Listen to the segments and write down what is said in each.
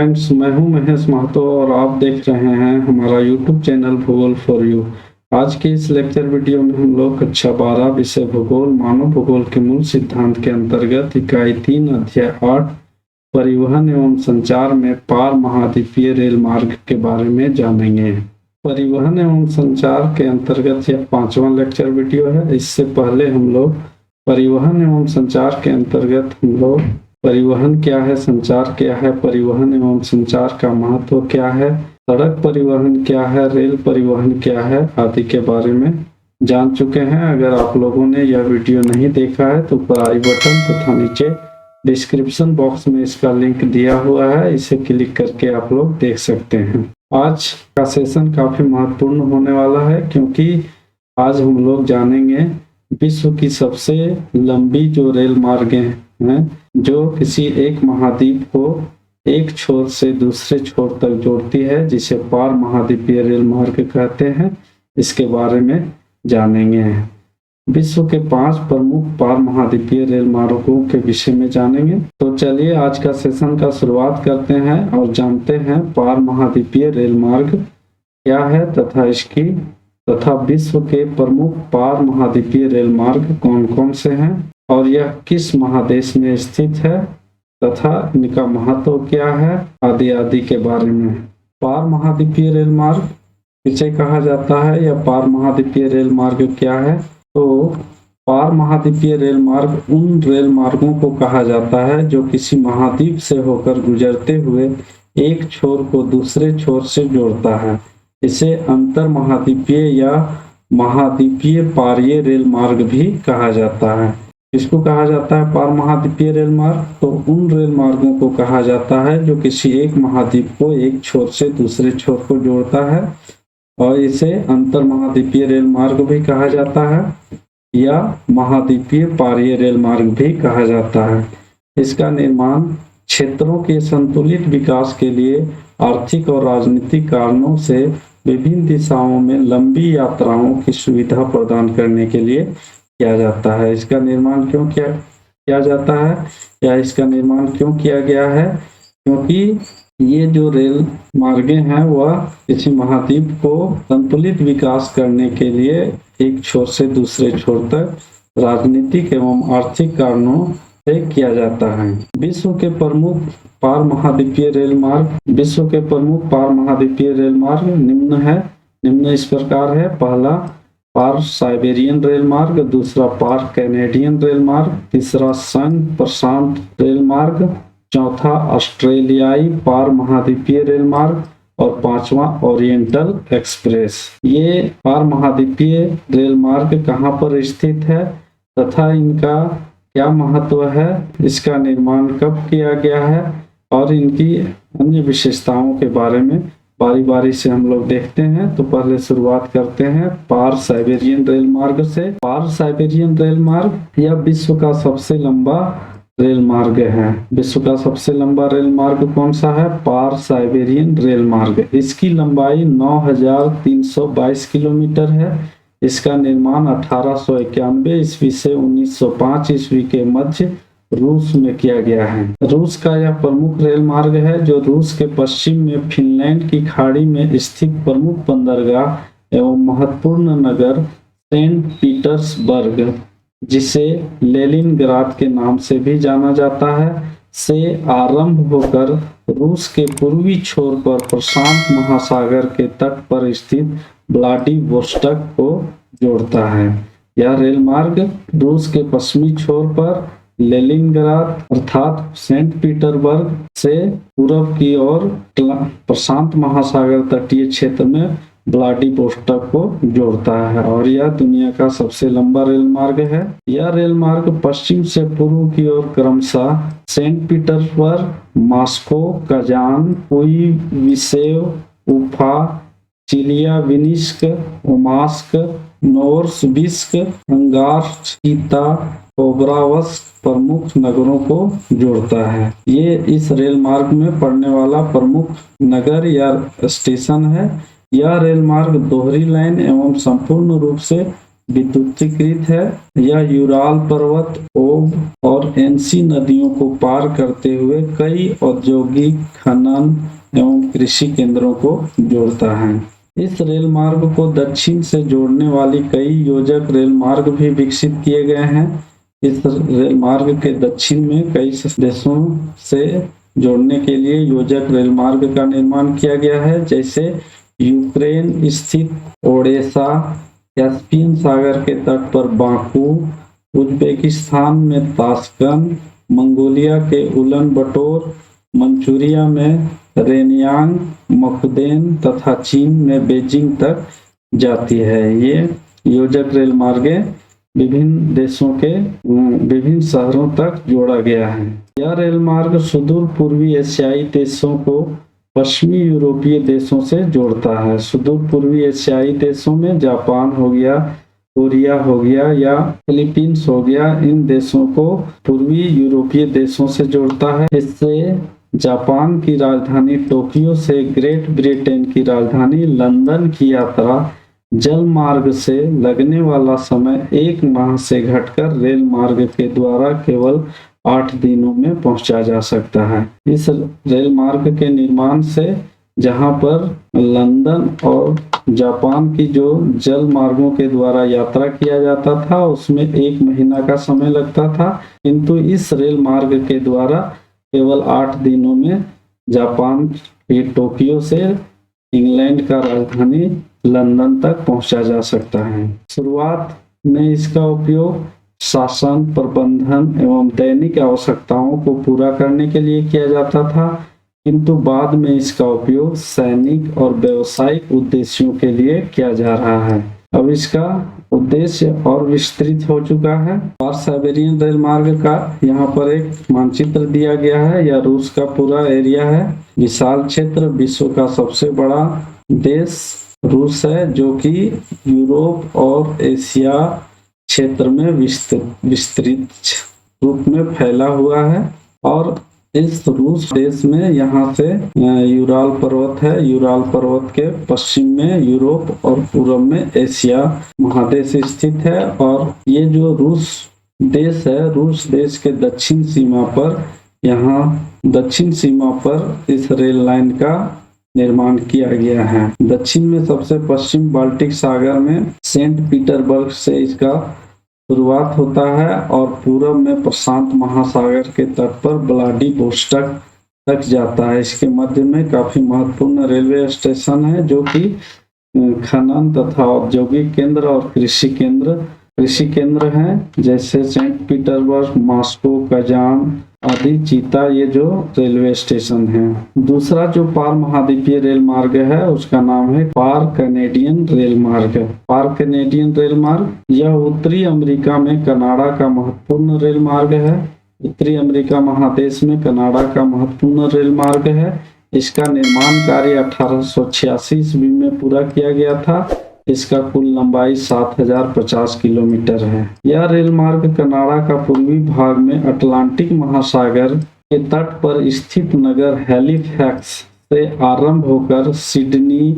Friends, मैं हूं महेश महतो और आप देख रहे हैं हमारा यूट्यूब चैनल भूगोल फॉर यू। आज के इस लेक्चर वीडियो में हम लोग कक्षा 12 विषय भूगोल मानव भूगोल के मूल सिद्धांत के अंतर्गत इकाई 3 अध्याय 8 परिवहन एवं संचार में पार महाद्वीपीय रेल मार्ग के बारे में जानेंगे। परिवहन एवं संचार के अंतर्गत यह 5वां लेक्चर वीडियो है। इससे पहले हम लोग परिवहन एवं संचार के अंतर्गत हम लोग परिवहन क्या है, संचार क्या है, परिवहन एवं संचार का महत्व क्या है, सड़क परिवहन क्या है, रेल परिवहन क्या है आदि के बारे में जान चुके हैं। अगर आप लोगों ने यह वीडियो नहीं देखा है तो ऊपर आई बटन तथा नीचे डिस्क्रिप्शन बॉक्स में इसका लिंक दिया हुआ है, इसे क्लिक करके आप लोग देख सकते हैं। आज का सेशन काफी महत्वपूर्ण होने वाला है क्योंकि आज हम लोग जानेंगे विश्व की सबसे लंबी जो रेल मार्गें हैं जो किसी एक महाद्वीप को एक छोर से दूसरे छोर तक जोड़ती है, जिसे पार महाद्वीपीय रेल मार्ग कहते हैं, इसके बारे में जानेंगे। विश्व के 5 प्रमुख पार महाद्वीपीय रेल मार्गों के विषय में जानेंगे। तो चलिए आज का सेशन का शुरुआत करते हैं और जानते हैं पार महाद्वीपीय रेल मार्ग क्या है तथा विश्व के प्रमुख पार महाद्वीपीय रेल मार्ग कौन कौन से हैं और यह किस महादेश में स्थित है तथा इनका महत्व क्या है आदि आदि के बारे में। पार महाद्वीपीय रेल मार्ग किसे कहा जाता है या पार महाद्वीपीय रेल मार्ग क्या है? तो पार महाद्वीपीय रेल मार्ग उन रेल मार्गों को कहा जाता है जो किसी महाद्वीप से होकर गुजरते हुए एक छोर को दूसरे छोर से जोड़ता है। इसे अंतर महाद्वीपीय या महाद्वीपीय पारीय रेल मार्ग भी कहा जाता है। इसको कहा जाता है पार महाद्वीपीय रेल मार्ग। तो उन रेल मार्गों को कहा जाता है जो किसी एक महाद्वीप को एक छोर से दूसरे छोर को जोड़ता है और इसे अंतर महाद्वीपीय रेल मार्ग भी कहा जाता है या महाद्वीपीय पारीय रेल मार्ग भी कहा जाता है। इसका निर्माण क्षेत्रों के संतुलित विकास के लिए आर्थिक और राजनीतिक कारणों से विभिन्न दिशाओं में लंबी यात्राओं की सुविधा प्रदान करने के लिए किया जाता है। इसका निर्माण क्यों किया जाता है या इसका निर्माण क्यों किया गया है? क्योंकि ये जो रेल मार्गें हैं वह किसी महाद्वीप को संतुलित विकास करने के लिए एक छोर से दूसरे छोर तक राजनीतिक एवं आर्थिक कारणों से किया जाता है। विश्व के प्रमुख पार महाद्वीपीय रेल मार्ग निम्न इस प्रकार है। पहला पार साइबेरियन रेल मार्ग, दूसरा पार कैनेडियन रेल मार्ग, तीसरा संघ प्रशांत रेल मार्ग, चौथा ऑस्ट्रेलियाई पार महाद्वीपीय रेल मार्ग और 5वां ओरिएंटल एक्सप्रेस। ये पार महाद्वीपीय रेल मार्ग कहाँ पर स्थित है तथा इनका क्या महत्व है, इसका निर्माण कब किया गया है और इनकी अन्य विशेषताओं के बारे में बारी बारी से हम लोग देखते हैं। तो पहले शुरुआत करते हैं पार साइबेरियन रेल मार्ग से। पार साइबेरियन रेल मार्ग यह विश्व का सबसे लंबा रेल मार्ग है। विश्व का सबसे लंबा रेल मार्ग कौन सा है? पार साइबेरियन रेल मार्ग। इसकी लंबाई 9322 किलोमीटर है। इसका निर्माण 1891 ईस्वी से 1905 ईस्वी के मध्य रूस में किया गया है। रूस का यह प्रमुख रेल मार्ग है जो रूस के पश्चिम में फिनलैंड की खाड़ी में स्थित प्रमुख बंदरगाह एवं महत्वपूर्ण नगर सेंट पीटर्सबर्ग, जिसे लेनिनग्राद के नाम से भी जाना जाता है, से आरंभ होकर रूस के पूर्वी छोर पर प्रशांत महासागर के तट पर स्थित व्लादिवोस्टोक को जोड़ता है। यह रेल मार्ग रूस के पश्चिमी छोर पर लेनिनग्राद अर्थात सेंट पीटर्सबर्ग से पूर्व की ओर प्रशांत महासागर तटीय क्षेत्र में व्लादिवोस्टोक को जोड़ता है और यह दुनिया का सबसे लंबा रेल मार्ग है। यह रेल मार्ग पश्चिम से पूर्व की ओर क्रमशः सेंट पीटर्सबर्ग, मॉस्को, कजान, पुईविसेव, उफा, चिलियाबिन्स्क, ओमास्क, नोवोसिबिर्स्क, अंगारस्कीता, खोबरावस्क प्रमुख नगरों को जोड़ता है। ये इस रेल मार्ग में पड़ने वाला प्रमुख नगर या स्टेशन है। यह रेल मार्ग दोहरी लाइन एवं संपूर्ण रूप से विद्युतीकृत है। यह यूराल पर्वत, ओब और एनसी नदियों को पार करते हुए कई औद्योगिक, खनन एवं कृषि केंद्रों को जोड़ता है। इस रेल मार्ग को दक्षिण से जोड़ने वाली कई योजक रेल मार्ग भी विकसित किए गए हैं। इस रेल मार्ग के दक्षिण में कई देशों से जोड़ने के लिए योजक रेल मार्ग का निर्माण किया गया है, जैसे यूक्रेन स्थित ओडेसा, कैस्पियन सागर के तट पर बाकू, उज्बेकिस्तान में ताशकंद, मंगोलिया के उलन बटोर, मंचूरिया में रेनयांग, मकुदेन तथा चीन में बीजिंग तक जाती है। ये योजक रेल मार्गे विभिन्न देशों के विभिन्न शहरों तक जोड़ा गया है। यह रेल मार्ग सुदूर पूर्वी एशियाई देशों को पश्चिमी यूरोपीय देशों से जोड़ता है। सुदूर पूर्वी एशियाई देशों में जापान हो गया, कोरिया हो गया या फिलीपींस हो गया, इन देशों को पूर्वी यूरोपीय देशों से जोड़ता है। इससे जापान की राजधानी टोक्यो से ग्रेट ब्रिटेन की राजधानी लंदन की यात्रा जल मार्ग से लगने वाला समय 1 माह से घटकर रेल मार्ग के द्वारा केवल 8 दिनों में पहुंचा जा सकता है। इस रेल मार्ग के निर्माण से जहां पर लंदन और जापान की जो जल मार्गों के द्वारा यात्रा किया जाता था उसमें 1 महीना का समय लगता था, किंतु इस रेल मार्ग के द्वारा केवल 8 दिनों में जापान की टोक्यो से इंग्लैंड का राजधानी लंदन तक पहुंचा जा सकता है। शुरुआत में इसका उपयोग शासन, प्रबंधन एवं दैनिक आवश्यकताओं को पूरा करने के लिए किया जाता था, किंतु बाद में इसका उपयोग सैनिक और व्यावसायिक उद्देश्यों के लिए किया जा रहा है। अब इसका उद्देश्य और विस्तृत हो चुका है। ट्रांस साइबेरियन रेल मार्ग का यहाँ पर एक मानचित्र दिया गया है। यह रूस का पूरा एरिया है, विशाल क्षेत्र, विश्व का सबसे बड़ा देश रूस है, जो कि यूरोप और एशिया क्षेत्र में विस्तृत रूप में फैला हुआ है। और इस रूस देश में यहाँ से यूराल पर्वत है। यूराल पर्वत के पश्चिम में यूरोप और पूर्व में एशिया महादेश स्थित है। और ये जो रूस देश है, रूस देश के दक्षिण सीमा पर, यहाँ दक्षिण सीमा पर इस रेल लाइन का निर्माण किया गया है। दक्षिण में सबसे पश्चिम बाल्टिक सागर में सेंट पीटरबर्ग से इसका शुरुआत होता है और पूर्व में प्रशांत महासागर के तट पर व्लादिवोस्टॉक तक जाता है। इसके मध्य में काफी महत्वपूर्ण रेलवे स्टेशन है, जो कि खनन तथा औद्योगिक केंद्र और कृषि केंद्र हैं, जैसे सेंट पीटरबर्ग, मॉस्को, कजान आदि, चीता, ये जो रेलवे स्टेशन हैं। दूसरा जो पार महाद्वीपीय रेल मार्ग है उसका नाम है पार कैनेडियन रेल मार्ग। पार कैनेडियन रेल मार्ग यह उत्तरी अमेरिका में कनाडा का महत्वपूर्ण रेल मार्ग है। उत्तरी अमेरिका महादेश में कनाडा का महत्वपूर्ण रेल मार्ग है। इसका निर्माण कार्य 1886 ईस्वी में पूरा किया गया था। इसका कुल लंबाई 7050 किलोमीटर है। यह रेल मार्ग कनाडा का पूर्वी भाग में अटलांटिक महासागर के तट पर स्थित नगर हैलिफैक्स से आरंभ होकर Sydney,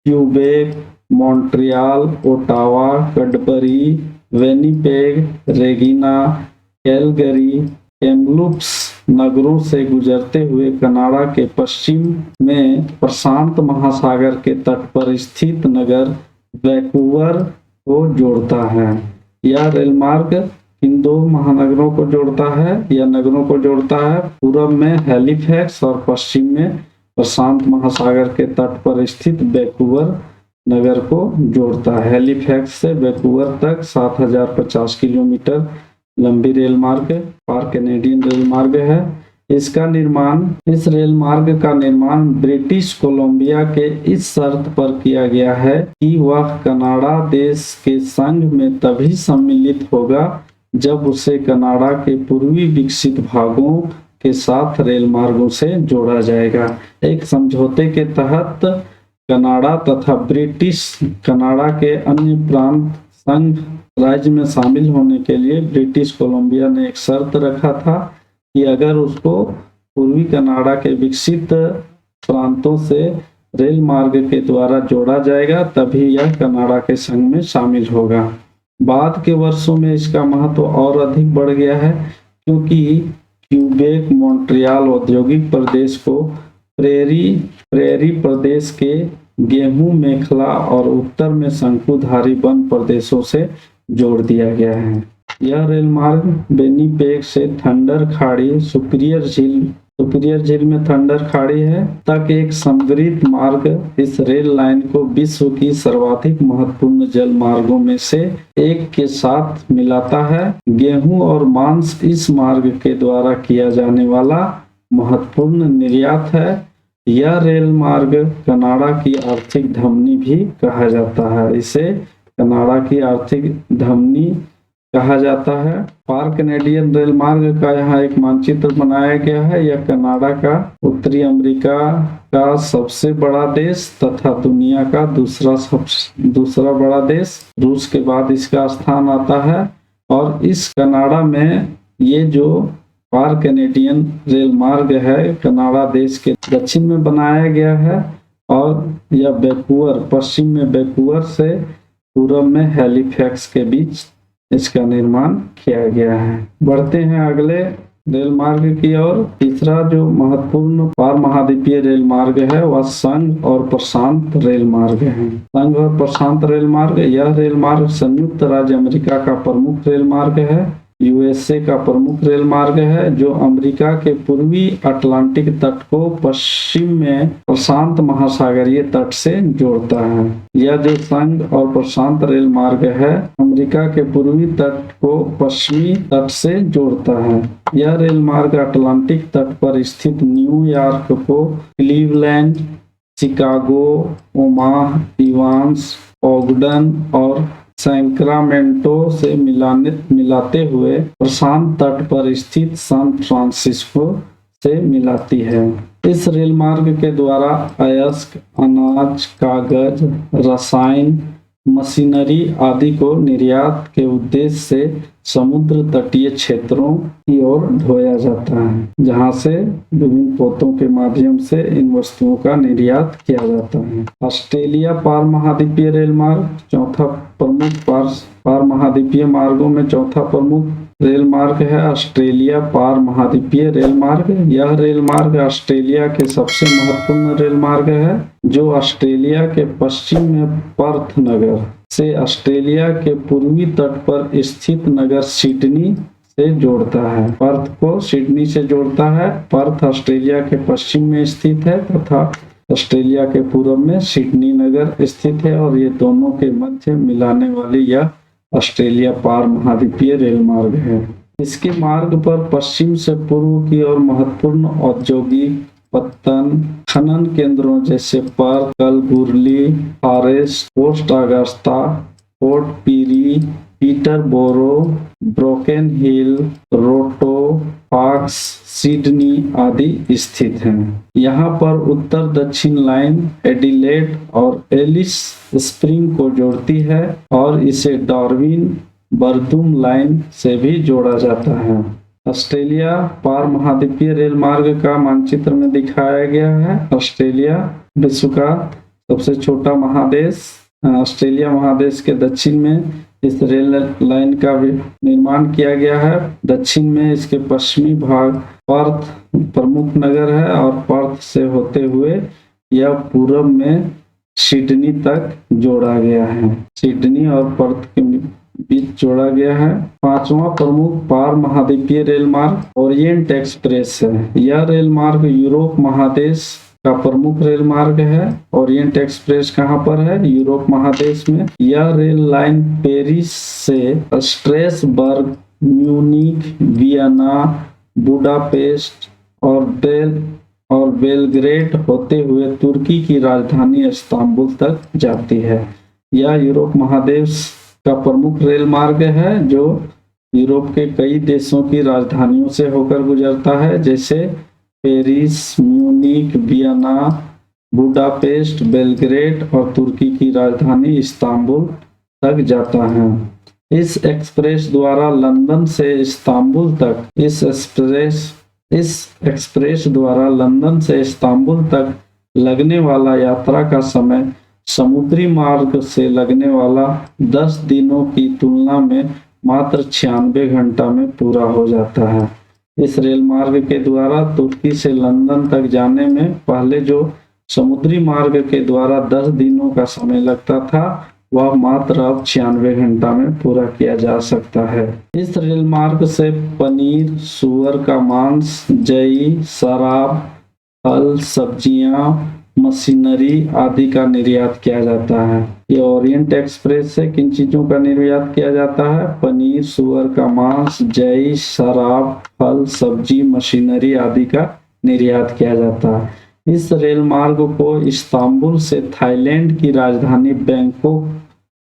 Quebec, Montreal, Ottawa, Cadbury, Winnipeg, Regina, Calgary, Kamloops नगरों से गुजरते हुए कनाडा के पश्चिम में प्रशांत महासागर के तट पर स्थित नगर वैंकूवर को जोड़ता है। यह रेल मार्ग इन 2 महानगरों को जोड़ता है, या नगरों को जोड़ता है। पूर्व में हैलिफैक्स और पश्चिम में प्रशांत महासागर के तट पर स्थित वैंकूवर नगर को जोड़ता है। हैलिफैक्स से वैंकूवर तक 7050 किलोमीटर लंबी रेल मार्ग पार कैनेडियन रेल मार्ग है। इस रेल मार्ग का निर्माण ब्रिटिश कोलंबिया के इस शर्त पर किया गया है कि वह कनाडा देश के संघ में तभी सम्मिलित होगा जब उसे कनाडा के पूर्वी विकसित भागों के साथ रेल मार्गों से जोड़ा जाएगा। एक समझौते के तहत कनाडा तथा ब्रिटिश कनाडा के अन्य प्रांत संघ राज्य में शामिल होने के लिए ब्रिटिश कोलंबिया ने एक शर्त रखा था कि अगर उसको पूर्वी कनाडा के विकसित प्रांतों से रेल मार्ग के द्वारा जोड़ा जाएगा तभी यह कनाडा के संघ में शामिल होगा। बाद के वर्षों में इसका महत्व और अधिक बढ़ गया है, क्योंकि क्यूबेक मॉन्ट्रियल औद्योगिक प्रदेश को प्रेरी प्रदेश के गेहूं मेखला और उत्तर में शंकुधारी वन प्रदेशों से जोड़ दिया गया है। यह रेल मार्ग बेनीपेग से थंडर खाड़ी, सुपीरियर झील में थंडर खाड़ी है तक एक समृद्ध मार्ग इस रेल लाइन को विश्व की सर्वाधिक महत्वपूर्ण जल मार्गों में से एक के साथ मिलाता है। गेहूं और मांस इस मार्ग के द्वारा किया जाने वाला महत्वपूर्ण निर्यात है। यह रेल मार्ग कनाडा की आर्थिक धमनी भी कहा जाता है। इसे कनाडा की आर्थिक धमनी कहा जाता है। पार कैनेडियन रेल मार्ग का यहाँ एक मानचित्र बनाया गया है। यह कनाडा का उत्तरी अमेरिका का सबसे बड़ा देश तथा दुनिया का दूसरा बड़ा देश, रूस के बाद इसका स्थान आता है। और इस कनाडा में ये जो पार कैनेडियन रेल मार्ग है कनाडा देश के दक्षिण में बनाया गया है और यह वैंकूवर, पश्चिम में वैंकूवर से पूर्व में हैलिफैक्स के बीच इसका निर्माण किया गया है। बढ़ते हैं अगले रेल मार्ग की ओर। तीसरा जो महत्वपूर्ण पार महाद्वीपीय रेल मार्ग है वह संघ और प्रशांत रेल मार्ग है। संघ और प्रशांत रेल मार्ग, यह रेल मार्ग संयुक्त राज्य अमेरिका का प्रमुख रेल मार्ग है, यूएसए का प्रमुख रेल मार्ग है, जो अमेरिका के पूर्वी अटलांटिक तट को पश्चिम में प्रशांत महासागरीय तट से जोड़ता है। यह जो संघ और प्रशांत रेल मार्ग है अमेरिका के पूर्वी तट को पश्चिमी तट से जोड़ता है। यह रेल मार्ग अटलांटिक तट पर स्थित न्यूयॉर्क को क्लीवलैंड, शिकागो, ओमाहा, इवांस, ओगडन और सैक्रामेंटो से मिलाते हुए प्रशांत तट पर स्थित सैन फ्रांसिस्को से मिलाती है। इस रेल मार्ग के द्वारा अयस्क, अनाज, कागज, रसायन, मशीनरी आदि को निर्यात के उद्देश्य से समुद्र तटीय क्षेत्रों की ओर ढोया जाता है, जहां से विभिन्न पोतों के माध्यम से इन वस्तुओं का निर्यात किया जाता है। ऑस्ट्रेलिया पार महाद्वीपीय रेल मार्ग, चौथा प्रमुख पार महाद्वीपीय मार्गों में चौथा प्रमुख रेल मार्ग है ऑस्ट्रेलिया पार महाद्वीपीय रेल मार्ग। यह रेल मार्ग ऑस्ट्रेलिया के सबसे महत्वपूर्ण रेल मार्ग है, जो ऑस्ट्रेलिया के पश्चिम में पर्थ नगर से ऑस्ट्रेलिया के पूर्वी तट पर स्थित नगर सिडनी से जोड़ता है। पर्थ को सिडनी से जोड़ता है। पर्थ ऑस्ट्रेलिया के पश्चिम में स्थित है तथा ऑस्ट्रेलिया के पूर्व में सिडनी नगर स्थित है और ये दोनों के मध्य मिलाने वाली यह ऑस्ट्रेलिया पार महाद्वीपीय रेल मार्ग है। इसके मार्ग पर पश्चिम से पूर्व की ओर महत्वपूर्ण औद्योगिक पत्तन खनन केंद्रों जैसे Perth, Kalgoorlie, Forrest, Port Augusta, Port Pirie, Peterborough, Broken Hill, रोटो, फॉक्स, सिडनी आदि स्थित हैं। यहाँ पर उत्तर दक्षिण लाइन एडिलेड और एलिस स्प्रिंग को जोड़ती है और इसे डार्विन बर्दुम लाइन से भी जोड़ा जाता है। ऑस्ट्रेलिया पार महाद्वीपीय रेल मार्ग का मानचित्र में दिखाया गया है। ऑस्ट्रेलिया विश्व का सबसे छोटा महादेश। ऑस्ट्रेलिया महादेश के दक्षिण में इस रेल लाइन का भी निर्माण किया गया है। दक्षिण में इसके पश्चिमी भाग पर्थ प्रमुख नगर है और पर्थ से होते हुए यह पूर्व में सिडनी तक जोड़ा गया है। सिडनी और पर्थ के बीच जोड़ा गया है। पांचवा प्रमुख पार महाद्वीपीय रेल मार्ग ओरिएंट एक्सप्रेस है। यह रेल मार्ग यूरोप महादेश का प्रमुख रेल मार्ग है। ओरिएंट एक्सप्रेस कहाँ पर है? यूरोप महादेश में। यह रेल लाइन पेरिस से स्ट्रेसबर्ग, म्यूनिख, वियना, बुडापेस्ट और बेलग्रेड होते हुए तुर्की की राजधानी इस्तांबुल तक जाती है। यह यूरोप महादेश का प्रमुख रेल मार्ग है जो यूरोप के कई देशों की राजधानियों से होकर गुजरता है, जैसे Paris, Munich, Vienna, Budapest, Belgrade और तुर्की की राजधानी इस्तांबुल तक जाता है। इस एक्सप्रेस द्वारा लंदन से इस्तांबुल तक इस एक्सप्रेस द्वारा लंदन से इस्तांबुल तक लगने वाला यात्रा का समय समुद्री मार्ग से लगने वाला 10 दिनों की तुलना में मात्र 96 घंटा में पूरा हो जाता है। इस रेल मार्ग के द्वारा तुर्की से लंदन तक जाने में पहले जो समुद्री मार्ग के द्वारा 10 दिनों का समय लगता था, वह मात्र अब 96 घंटा में पूरा किया जा सकता है। इस रेल मार्ग से पनीर, सुअर का मांस, जई, शराब, फल, सब्जियां, मशीनरी आदि का निर्यात किया जाता है। ये ओरिएंट एक्सप्रेस से किन चीजों का निर्यात किया जाता है? पनीर, सुअर का मांस, जई, शराब, फल, सब्जी, मशीनरी आदि का निर्यात किया जाता है। इस रेल मार्ग को इस्तांबुल से थाईलैंड की राजधानी बैंकॉक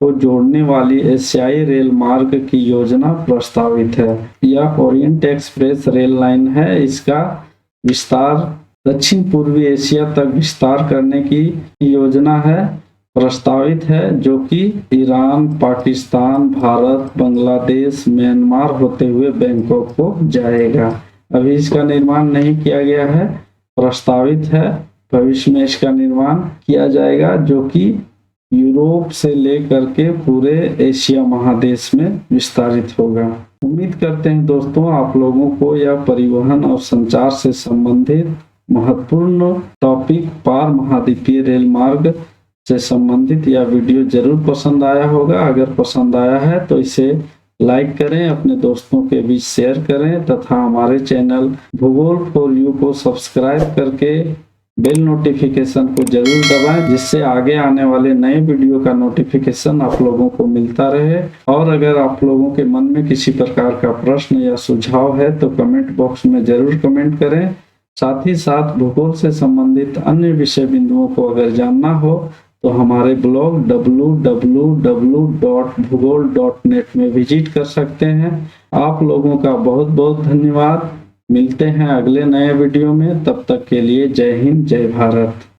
को जोड़ने वाली एशियाई रेल मार्ग की योजना प्रस्तावित है। यह ओरिएंट एक्सप्रेस रेल लाइन है। इसका विस्तार दक्षिण पूर्वी एशिया तक विस्तार करने की योजना है, प्रस्तावित है, जो कि ईरान, पाकिस्तान, भारत, बांग्लादेश, म्यांमार होते हुए बैंकॉक को जाएगा। अभी इसका निर्माण नहीं किया गया है, प्रस्तावित है। भविष्य में इसका निर्माण किया जाएगा, जो कि यूरोप से लेकर के पूरे एशिया महादेश में विस्तारित होगा। उम्मीद करते हैं दोस्तों आप लोगों को यह परिवहन और संचार से संबंधित महत्वपूर्ण टॉपिक पार महाद्वीपीय रेल मार्ग से संबंधित यह वीडियो जरूर पसंद आया होगा। अगर पसंद आया है तो इसे लाइक करें, अपने दोस्तों के बीच शेयर करें तथा हमारे चैनल भूगोल फॉर यू को सब्सक्राइब करके बेल नोटिफिकेशन को जरूर दबाएं, जिससे आगे आने वाले नए वीडियो का नोटिफिकेशन आप लोगों को मिलता रहे। और अगर आप लोगों के मन में किसी प्रकार का प्रश्न या सुझाव है तो कमेंट बॉक्स में जरूर कमेंट करें। साथ ही साथ भूगोल से संबंधित अन्य विषय बिंदुओं को अगर जानना हो तो हमारे ब्लॉग www.bhugol.net में विजिट कर सकते हैं। आप लोगों का बहुत बहुत धन्यवाद। मिलते हैं अगले नए वीडियो में, तब तक के लिए जय हिंद, जय भारत।